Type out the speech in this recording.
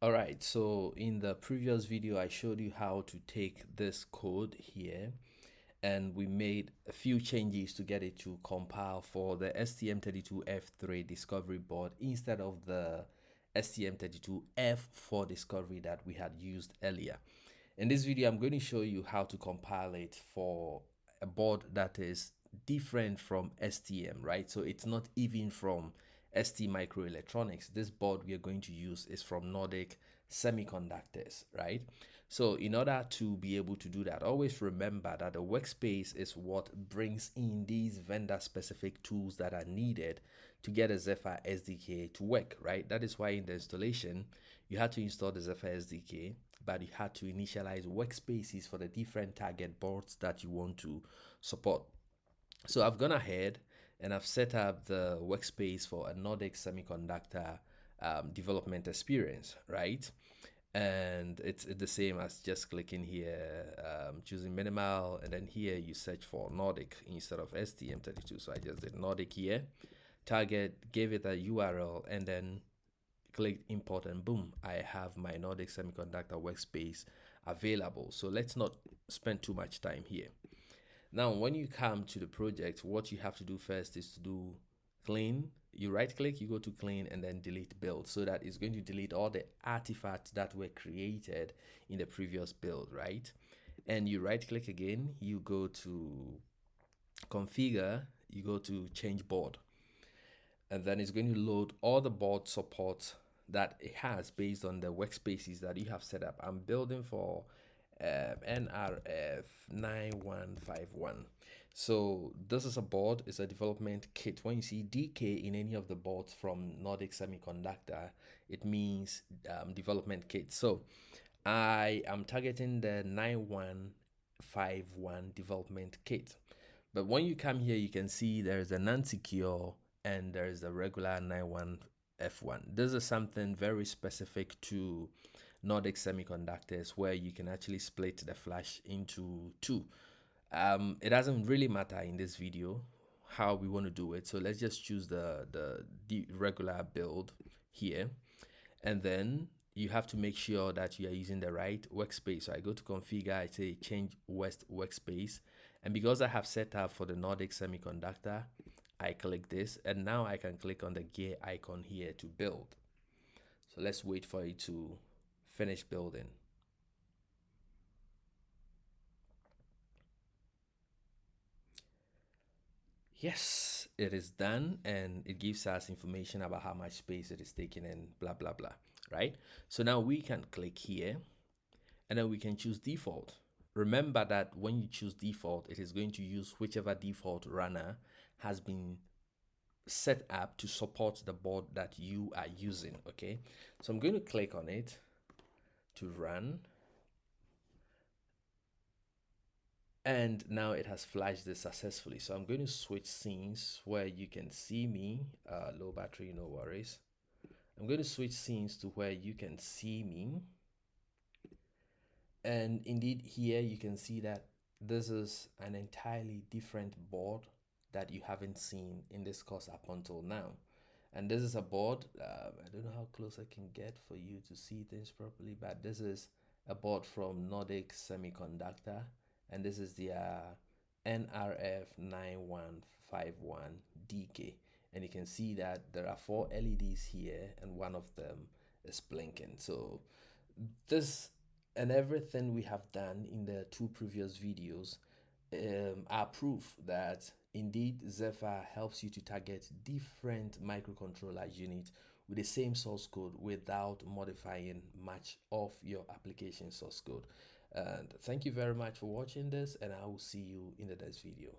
All right, so in the previous video, I showed you how to take this code here and we made a few changes to get it to compile for the STM32F3 Discovery board instead of the STM32F4 Discovery that we had used earlier. In this video, I'm going to show you how to compile it for a board that is different from STM, right? So it's not even from ST Microelectronics. This board we are going to use is from Nordic Semiconductors, right? So in order to be able to do that, always remember that the workspace is what brings in these vendor specific tools that are needed to get a Zephyr SDK to work, right? That is why in the installation, you had to install the Zephyr SDK, but you had to initialize workspaces for the different target boards that you want to support. So I've gone ahead and I've set up the workspace for a Nordic Semiconductor development experience, right? And it's the same as just clicking here, choosing minimal, and then here you search for Nordic instead of STM32. So I just did Nordic here, target, gave it a URL, and then clicked import, and boom, I have my Nordic Semiconductor workspace available. So let's not spend too much time here. Now, when you come to the project, what you have to do first is to do clean. You right click, you go to clean, and then delete build, so that it's going to delete all the artifacts that were created in the previous build, right? And you right click again, you go to configure, you go to change board, and then it's going to load all the board support that it has based on the workspaces that you have set up. I'm building for nRF9151. So this is a board, it's a development kit. When you see DK in any of the boards from Nordic Semiconductor, it means development kit. So I am targeting the 9151 development kit. But when you come here, you can see there's a non-secure and there's a regular 91F1. This is something very specific to Nordic Semiconductors where you can actually split the flash into two. It doesn't really matter in this video how we want to do it. So let's just choose the regular build here. And then you have to make sure that you are using the right workspace. So I go to configure, I say change west workspace. And because I have set up for the Nordic Semiconductor, I click this, and now I can click on the gear icon here to build. So let's wait for it to finish building. Yes, it is done, and it gives us information about how much space it is taking and blah blah blah, right? So now we can click here and then we can choose default. Remember that when you choose default, it is going to use whichever default runner has been set up to support the board that you are using. Okay, so I'm going to click on it to run, and now it has flashed this successfully. So I'm going to switch scenes where you can see me. Low battery, no worries. I'm going to switch scenes to where you can see me, and indeed here you can see that this is an entirely different board that you haven't seen in this course up until now. And this is a board, I don't know how close I can get for you to see things properly, but this is a board from Nordic Semiconductor, and this is the nRF9151 DK. And you can see that there are 4 LEDs here and one of them is blinking. So this and everything we have done in the 2 previous videos are proof that indeed Zephyr helps you to target different microcontroller units with the same source code without modifying much of your application source code. And thank you very much for watching this, and I will see you in the next video.